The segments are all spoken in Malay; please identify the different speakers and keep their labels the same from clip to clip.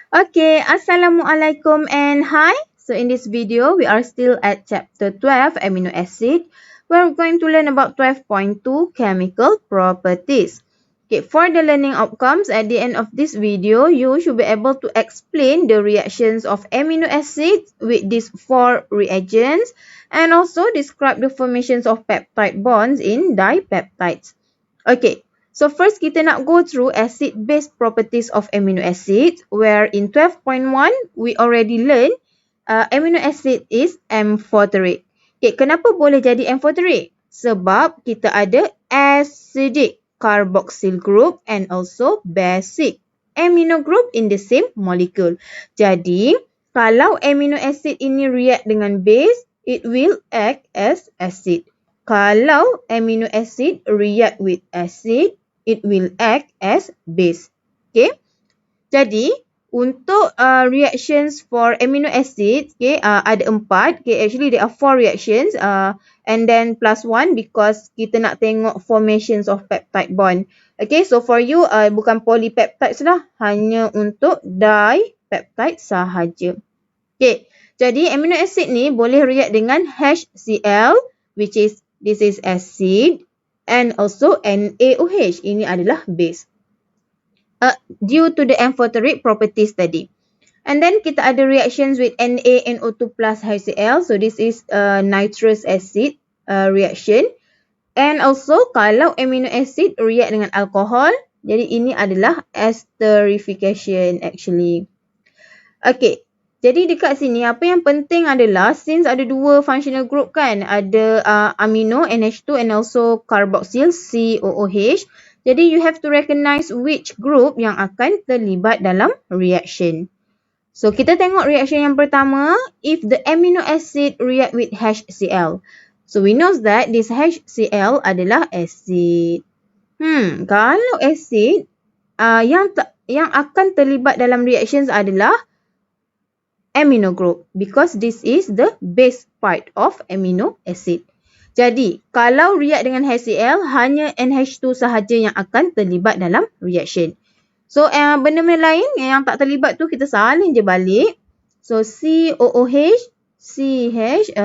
Speaker 1: Okay, Assalamualaikum and hi. So in this video, we are still at chapter 12, amino acid. We're going to learn about 12.2 chemical properties. Okay, for the learning outcomes, at the end of this video, you should be able to explain the reactions of amino acids with these four reagents and also describe the formations of peptide bonds in dipeptides. Okay, so first kita nak go through acid-base properties of amino acids where in 12.1 we already learn amino acid is amphoteric. Okay, kenapa boleh jadi amphoteric? Sebab kita ada acidic carboxyl group and also basic amino group in the same molecule. Jadi, kalau amino acid ini react dengan base, it will act as acid. Kalau amino acid react with acid, it will act as base. Okay. Jadi, untuk reactions for amino acid, okay, ada 4. Okay, actually there are 4 reactions and then plus 1 because kita nak tengok formations of peptide bond. Okay, so for you bukan polypeptides lah, hanya untuk dipeptide sahaja. Okay, jadi amino acid ni boleh react dengan HCl which is this is acid and also NaOH. Ini adalah base. Due to the amphoteric properties tadi. And then kita ada reactions with NaNO2 plus HCl. So this is nitrous acid reaction. And also kalau amino acid react dengan alcohol, jadi ini adalah esterification actually. Okay. Jadi dekat sini apa yang penting adalah since ada dua functional group kan, ada amino NH2 and also carboxyl COOH. Jadi you have to recognize which group yang akan terlibat dalam reaction. So kita tengok reaction yang pertama, if the amino acid react with HCl. So we know that this HCl adalah acid. Kalau acid yang akan terlibat dalam reactions adalah amino group because this is the base part of amino acid. Jadi, kalau react dengan HCl, hanya NH2 sahaja yang akan terlibat dalam reaction. So, benda-benda lain yang tak terlibat tu kita salin je balik. So, COOH, CH,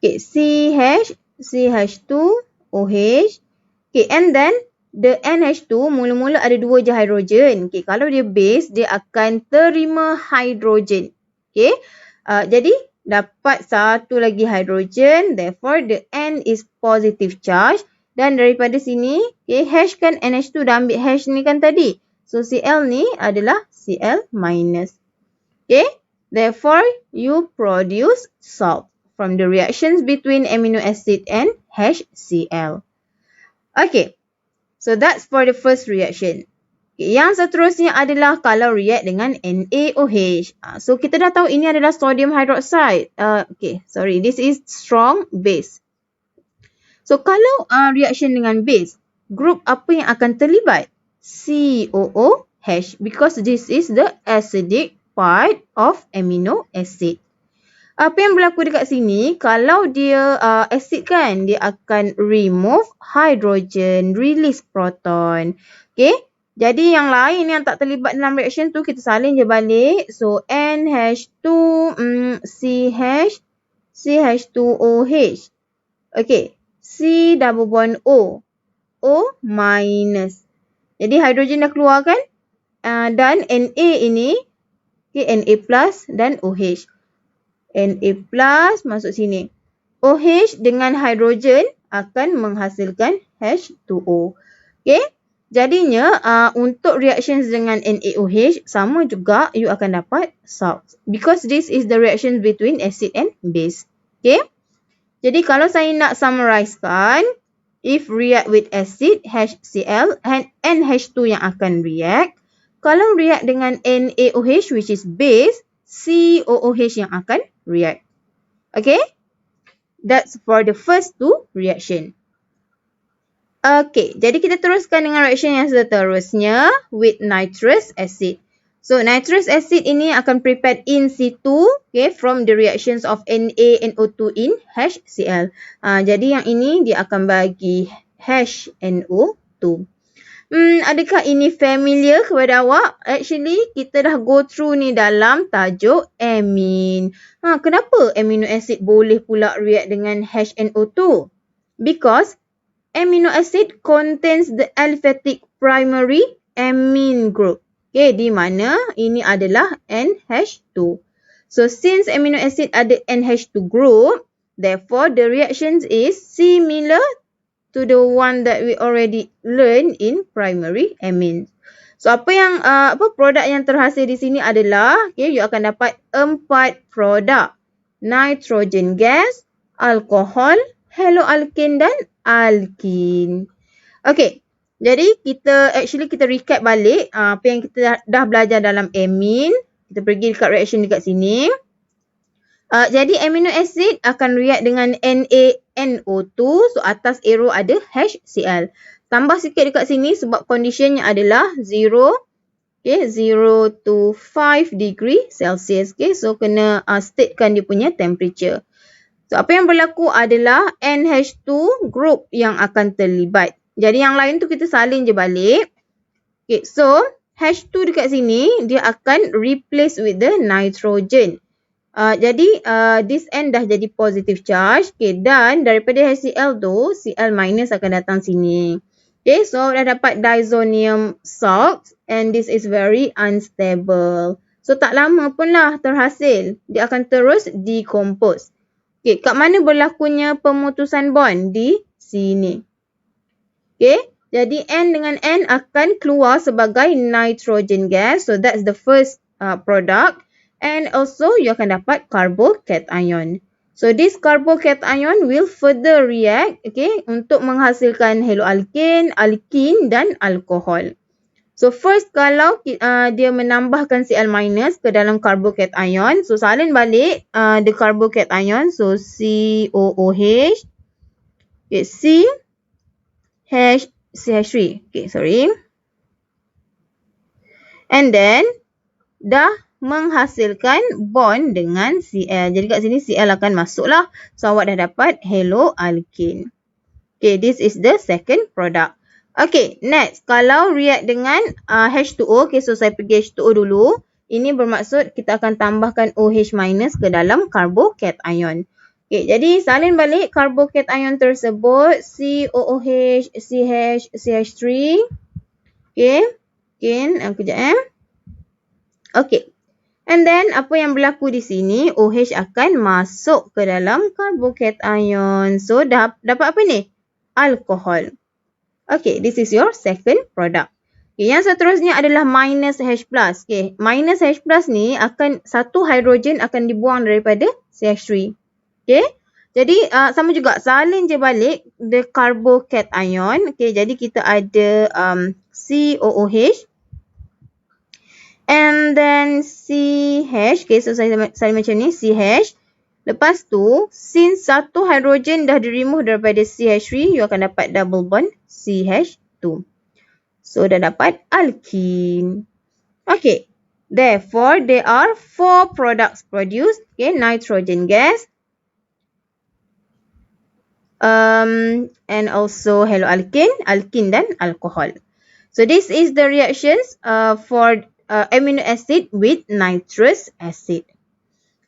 Speaker 1: CH, CH2OH. Okay, and then the NH2 mula-mula ada 2 je hidrogen. Okay, kalau dia base, dia akan terima hidrogen. Okay, jadi dapat satu lagi hidrogen. Therefore, the N is positive charge. Dan daripada sini, okay, H kan NH2 dah ambil H ni kan tadi. So, Cl ni adalah Cl minus. Okay, therefore, you produce salt from the reactions between amino acid and HCl. Okay, so that's for the first reaction. Okay, yang seterusnya adalah kalau react dengan NaOH. So kita dah tahu ini adalah sodium hydroxide. This is strong base. So kalau reaction dengan base, group apa yang akan terlibat? COOH because this is the acidic part of amino acid. Apa yang berlaku dekat sini, kalau dia acid kan, dia akan remove hydrogen, release proton. Okay, jadi yang lain yang tak terlibat dalam reaction tu, kita salin je balik. So, NH2, CH, CH2OH. Okay, C double bond O, O minus. Jadi, hydrogen dah keluar kan? Dan Na ini, okay, Na plus dan OH. Na plus masuk sini. OH dengan hidrogen akan menghasilkan H2O. Okay. Jadinya untuk reactions dengan NaOH sama juga you akan dapat salt. Because this is the reaction between acid and base. Okay. Jadi kalau saya nak summarizekan, if react with acid, HCl and NH2 yang akan react. Kalau react dengan NaOH which is base, COOH yang akan react. Okay? That's for the first two reaction. Okay, jadi kita teruskan dengan reaction yang seterusnya with nitrous acid. So, nitrous acid ini akan prepared in situ, okay, from the reactions of NaNO2 in HCl. Jadi yang ini dia akan bagi HNO2. Adakah ini familiar kepada awak? Actually, kita dah go through ni dalam tajuk amin. Kenapa amino acid boleh pula react dengan HNO2? Because amino acid contains the aliphatic primary amine group. Okay, di mana ini adalah NH2. So, since amino acid ada NH2 group, therefore the reactions is similar to the one that we already learned in primary amines. So, produk yang terhasil di sini adalah, okay, you akan dapat 4 produk. Nitrogen gas, alkohol, haloalkane dan alkin. Okay, jadi kita recap balik apa yang kita dah belajar dalam amine. Kita pergi dekat reaction dekat sini. Jadi amino acid akan react dengan NaNO2. So atas arrow ada HCl. Tambah sikit dekat sini sebab conditionnya adalah 0 to 5 degree Celsius. Okay, so kena statekan dia punya temperature. So apa yang berlaku adalah NH2 group yang akan terlibat. Jadi yang lain tu kita salin je balik. Okay, so H2 dekat sini dia akan replace with the nitrogen. Jadi this end dah jadi positive charge. Okay, dan daripada HCl tu, Cl minus akan datang sini. Okay, so dah dapat diazonium salts and this is very unstable. So tak lama pun lah terhasil. Dia akan terus decompose. Okay, kat mana berlakunya pemutusan bond? Di sini. Okay, jadi N dengan N akan keluar sebagai nitrogen gas. So that's the first product. And also you akan dapat carbocation. So this carbocation will further react, okay, untuk menghasilkan haloalkane, alkin dan alkohol. So first kalau dia menambahkan Cl minus ke dalam carbocation, so salin balik the carbocation, so COOH, okay, CH3, okay, sorry. And then dah menghasilkan bond dengan Cl. Jadi kat sini Cl akan masuk lah. So awak dah dapat haloalkane. Okay, this is the second product. Okay, next. Kalau react dengan H2O, okay, so saya pergi H2O dulu. Ini bermaksud kita akan tambahkan OH minus ke dalam carbocation. Okay, jadi salin balik carbocation tersebut. COOH, CH, CH3. Okay, again, kejap Okay. And then, apa yang berlaku di sini, OH akan masuk ke dalam carbocation. So, dapat apa ni? Alkohol. Okay, this is your second product. Okay, yang seterusnya adalah minus H+. Okay, minus H+ ni akan satu hidrogen akan dibuang daripada CH3. Okay, jadi sama juga salin je balik the carbocation. Okay, jadi kita ada COOH. And then CH. Okay, so saya macam ni. CH. Lepas tu, since satu hidrogen dah di-remove daripada CH3, you akan dapat double bond CH2. So, dah dapat alkene. Okay. Therefore, there are 4 products produced. Okay, nitrogen gas. And also haloalkane, alkene dan alcohol. So, this is the reactions for amino acid with nitrous acid.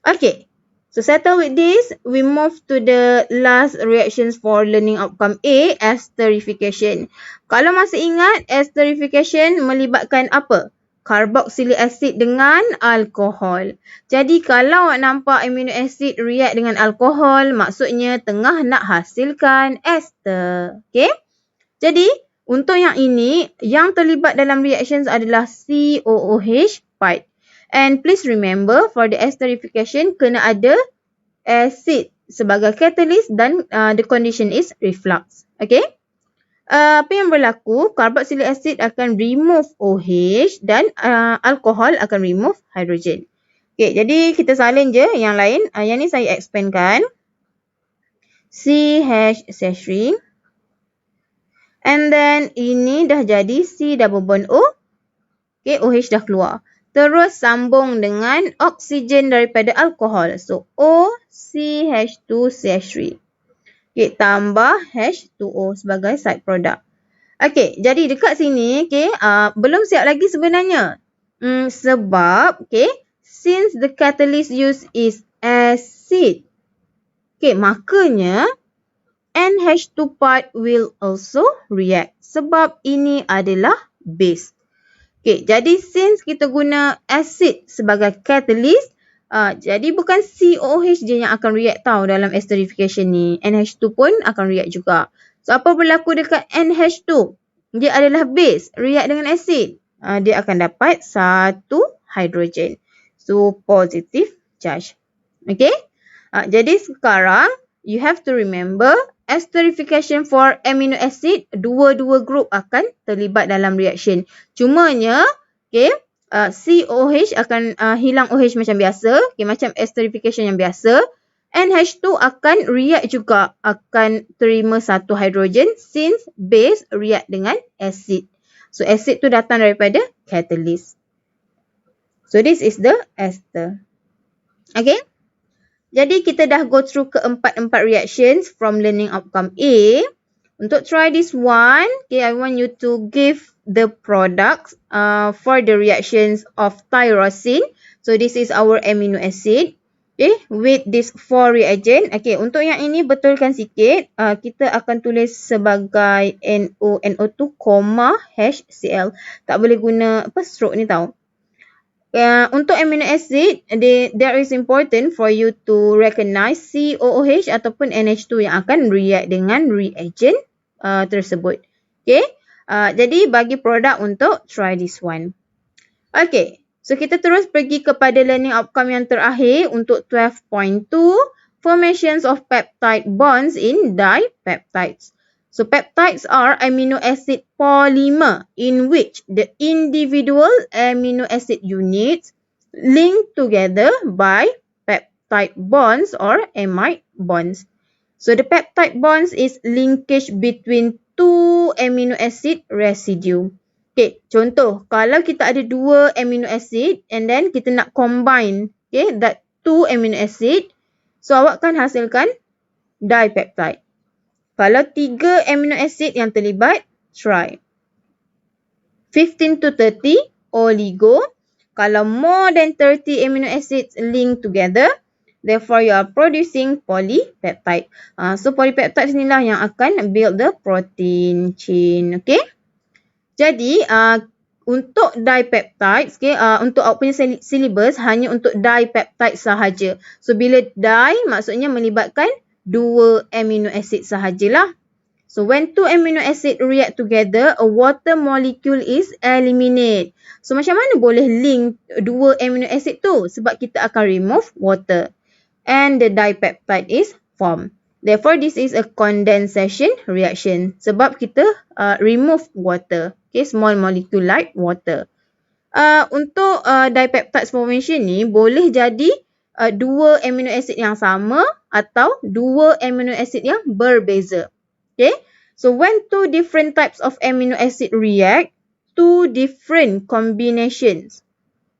Speaker 1: Okay, so settle with this, we move to the last reactions for learning outcome A, esterification. Kalau masih ingat, esterification melibatkan apa? Carboxylic acid dengan alkohol. Jadi kalau awak nampak amino acid react dengan alkohol, maksudnya tengah nak hasilkan ester. Okay, jadi untuk yang ini, yang terlibat dalam reactions adalah COOH part. And please remember, for the esterification, kena ada acid sebagai catalyst dan the condition is reflux. Okay? Apa yang berlaku, carboxylic acid akan remove OH dan alkohol akan remove hydrogen. Okay, jadi kita salin je yang lain. Yang ni saya expandkan. CH3. And then ini dah jadi C double bond O. Okay, OH dah keluar. Terus sambung dengan oksigen daripada alkohol. So O, CH2, CH3. Okay, tambah H2O sebagai side product. Okey, jadi dekat sini, belum siap lagi sebenarnya. Sebab, since the catalyst used is acid, makanya NH2 part will also react. Sebab ini adalah base. Jadi since kita guna acid sebagai catalyst, jadi bukan COOH je yang akan react tau dalam esterification ni. NH2 pun akan react juga. So, apa berlaku dekat NH2? Dia adalah base, react dengan acid. Dia akan dapat satu hydrogen. So, positive charge. Okay? Jadi sekarang, you have to remember, esterification for amino acid, dua-dua group akan terlibat dalam reaction. Cumanya, COH akan hilang OH macam biasa, macam esterification yang biasa. NH2 akan react juga, akan terima satu hydrogen since base react dengan acid. So, acid tu datang daripada catalyst. So, this is the ester. Okay? Jadi, kita dah go through keempat-empat reactions from learning outcome A. Untuk try this one, I want you to give the products for the reactions of tyrosine. So, this is our amino acid. With this 4 reagent. Untuk yang ini betulkan sikit. Kita akan tulis sebagai NO2, HCl. Tak boleh guna stroke ni tau. Untuk amino acid, there is important for you to recognize COOH ataupun NH2 yang akan react dengan reagent tersebut. Jadi bagi produk untuk try this one. So kita terus pergi kepada learning outcome yang terakhir untuk 12.2, formations of peptide bonds in dipeptides. So, peptides are amino acid polymer in which the individual amino acid units link together by peptide bonds or amide bonds. So, the peptide bonds is linkage between two amino acid residue. Contoh, kalau kita ada dua amino acid and then kita nak combine that two amino acid, so awak kan hasilkan dipeptide. Kalau 3 amino acid yang terlibat, try. 15 to 30, oligo. Kalau more than 30 amino acids link together, therefore you are producing polypeptide. So polypeptides inilah yang akan build the protein chain. Jadi, untuk dipeptides, untuk awak punya syllabus hanya untuk dipeptide sahaja. So bila di maksudnya melibatkan 2 amino acid sahajalah. So, when 2 amino acid react together, a water molecule is eliminated. So, macam mana boleh link 2 amino acid tu? Sebab kita akan remove water. And the dipeptide is formed. Therefore, this is a condensation reaction. Sebab kita remove water. Small molecule like water. Untuk dipeptides formation ni, boleh jadi 2 amino acid yang sama atau 2 amino acid yang berbeza. So when 2 different types of amino acid react, 2 different combinations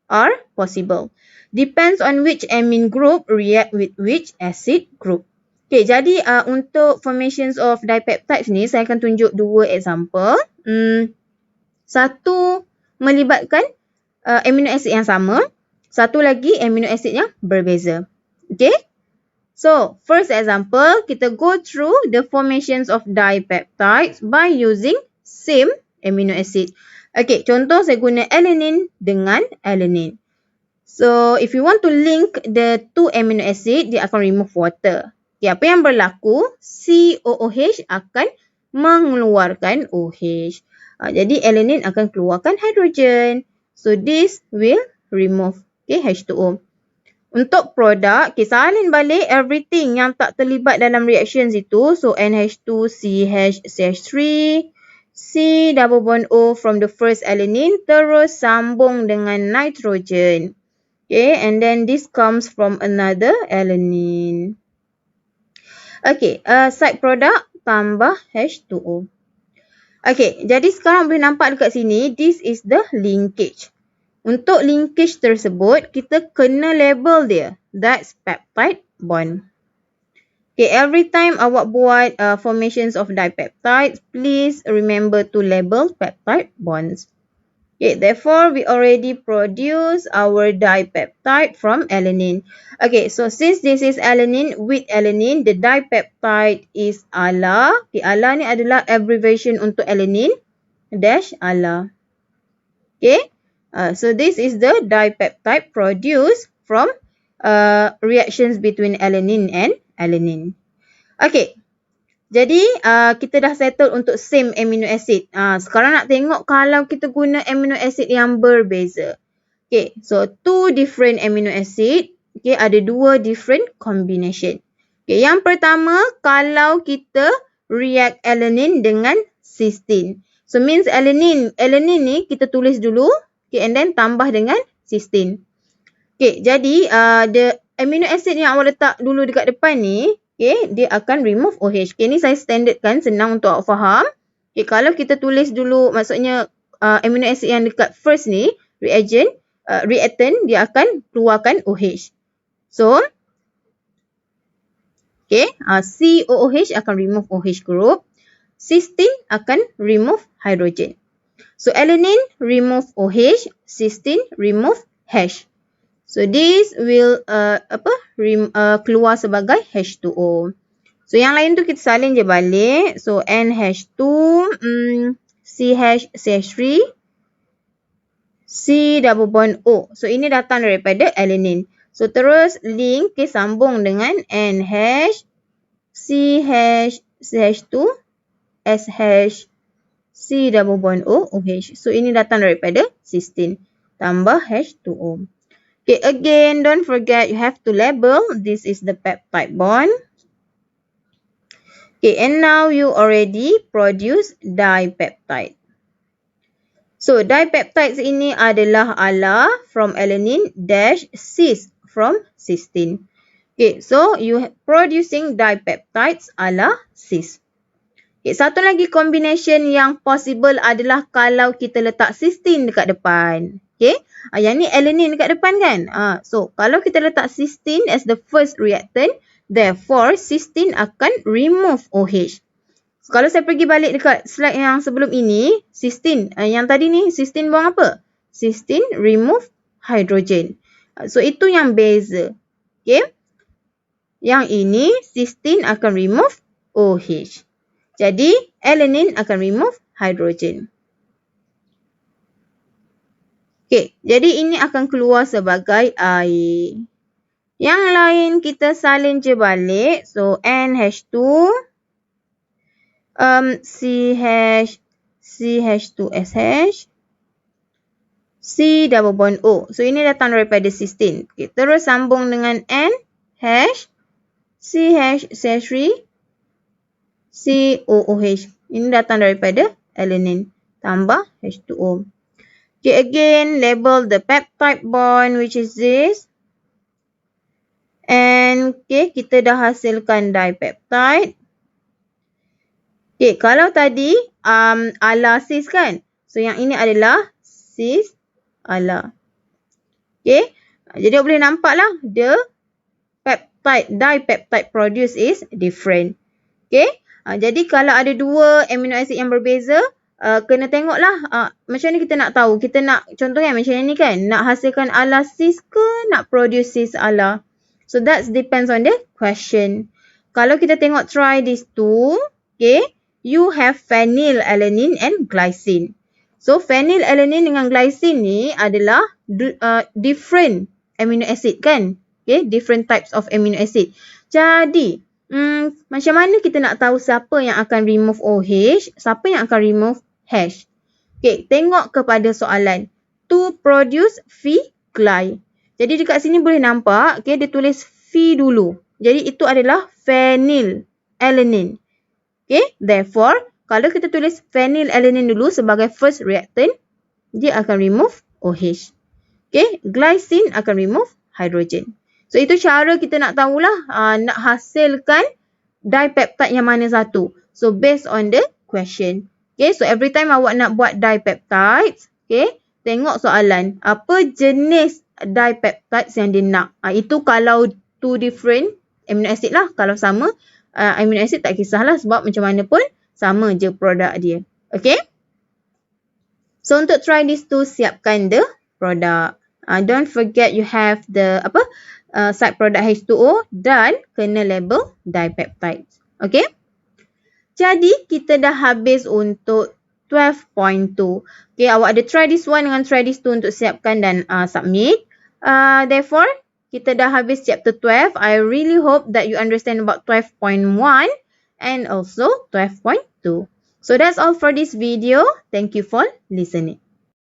Speaker 1: are possible. Depends on which amine group react with which acid group. Jadi untuk formations of dipeptides ni, saya akan tunjuk 2 example. Satu melibatkan amino acid yang sama. Satu lagi amino acid yang berbeza. So, first example, kita go through the formations of dipeptides by using same amino acid. Contoh saya guna alanine dengan alanine. So, if you want to link the 2 amino acid, dia akan remove water. Apa yang berlaku? COOH akan mengeluarkan OH. Jadi, alanine akan keluarkan hydrogen. So, this will remove H2O. Untuk produk, salin balik everything yang tak terlibat dalam reactions itu. So, NH2, CH, CH3, C double bond O from the first alanine terus sambung dengan nitrogen. And then this comes from another alanine. Side product tambah H2O. Jadi sekarang boleh nampak dekat sini, this is the linkage. Untuk linkage tersebut, kita kena label dia. That's peptide bond. Okay, every time awak buat formations of dipeptides, please remember to label peptide bonds. Okay, therefore, we already produce our dipeptide from alanine. Okay, so since this is alanine with alanine, the dipeptide is ALA. Okay, ALA ni adalah abbreviation untuk alanine dash ALA. Okay, so this is the dipeptide produced from reactions between alanine and alanine. Okay, jadi kita dah settle untuk same amino acid. Sekarang nak tengok kalau kita guna amino acid yang berbeza. Okay, so two different amino acid. Okay, ada dua different combination. Okay, yang pertama kalau kita react alanine dengan cysteine. So means alanine ni kita tulis dulu. Okay, and then tambah dengan cysteine. Okay, jadi the amino acid yang awak letak dulu dekat depan ni, okay, dia akan remove OH. Okay, ni saya standardkan senang untuk awak faham. Okay, kalau kita tulis dulu, maksudnya amino acid yang dekat first ni, reactant, dia akan keluarkan OH. So, okay, COOH akan remove OH group. Cysteine akan remove hydrogen. So, alanine remove OH, cysteine remove H. So this will keluar sebagai H2O. So yang lain tu kita salin je balik. So NH2, CH, CH3, C double bond O. So ini datang daripada alanine. So terus link sambung dengan NH, CH, CH2, SH, C double bond O, OH. So ini datang daripada cysteine. Tambah H2O. Okay, again, don't forget you have to label. This is the peptide bond. Okay, and now you already produce dipeptide. So, dipeptides ini adalah ALA from alanine dash cis from cysteine. Okay, so you producing dipeptides ALA cis. Okay, satu lagi combination yang possible adalah kalau kita letak cysteine dekat depan. Okay, yang ni alanine dekat depan kan. So, kalau kita letak cysteine as the first reactant, therefore, cysteine akan remove OH. So, kalau saya pergi balik dekat slide yang sebelum ini, cysteine, yang tadi ni, cysteine buang apa? Cysteine remove hydrogen. So, itu yang beza. Okay. Yang ini, cysteine akan remove OH. Jadi, alanine akan remove hydrogen. Okay, jadi ini akan keluar sebagai air. Yang lain kita salin je balik. So, NH2, CH, CH2SH, C double bond O. So, ini datang daripada cysteine. Okay, terus sambung dengan N, H, CH, CH3, COOH. Ini datang daripada alanine. Tambah H2O. Okay, again, label the peptide bond, which is this. And, okay, kita dah hasilkan dipeptide. Okay, kalau tadi ALA cis kan? So, yang ini adalah cis ALA. Okay, jadi boleh nampak lah, the dipeptide produced is different. Okay, jadi kalau ada dua amino acid yang berbeza, kena tengoklah macam ni kita nak tahu. Kita nak contohnya macam ni kan. Nak hasilkan ALA cis ke nak produce cis ALA. So that depends on the question. Kalau kita tengok try these two. Okay. You have phenylalanine and glycine. So phenylalanine dengan glycine ni adalah different amino acid kan. Okay. Different types of amino acid. Jadi macam mana kita nak tahu siapa yang akan remove OH, siapa yang akan remove H? Okay, tengok kepada soalan. To produce Phe-gly. Jadi dekat sini boleh nampak, okay, dia tulis Phe dulu. Jadi itu adalah phenylalanine. Okay, therefore, kalau kita tulis phenylalanine dulu sebagai first reactant, dia akan remove OH. Okay, glycine akan remove hydrogen. So, itu cara kita nak tahulah nak hasilkan dipeptide yang mana satu. So, based on the question. Okay, so every time awak nak buat dipeptides, okay, tengok soalan. Apa jenis dipeptides yang dia nak. Itu kalau two different amino acid lah. Kalau sama amino acid tak kisahlah sebab macam mana pun sama je produk dia. Okay. So untuk try this tu, siapkan the product. Don't forget you have the side product H2O dan kena label dipeptides. Okay. Jadi kita dah habis untuk 12.2. Okay, awak ada try this one dengan try this two untuk siapkan dan submit. Therefore, kita dah habis chapter 12. I really hope that you understand about 12.1 and also 12.2. So that's all for this video. Thank you for listening.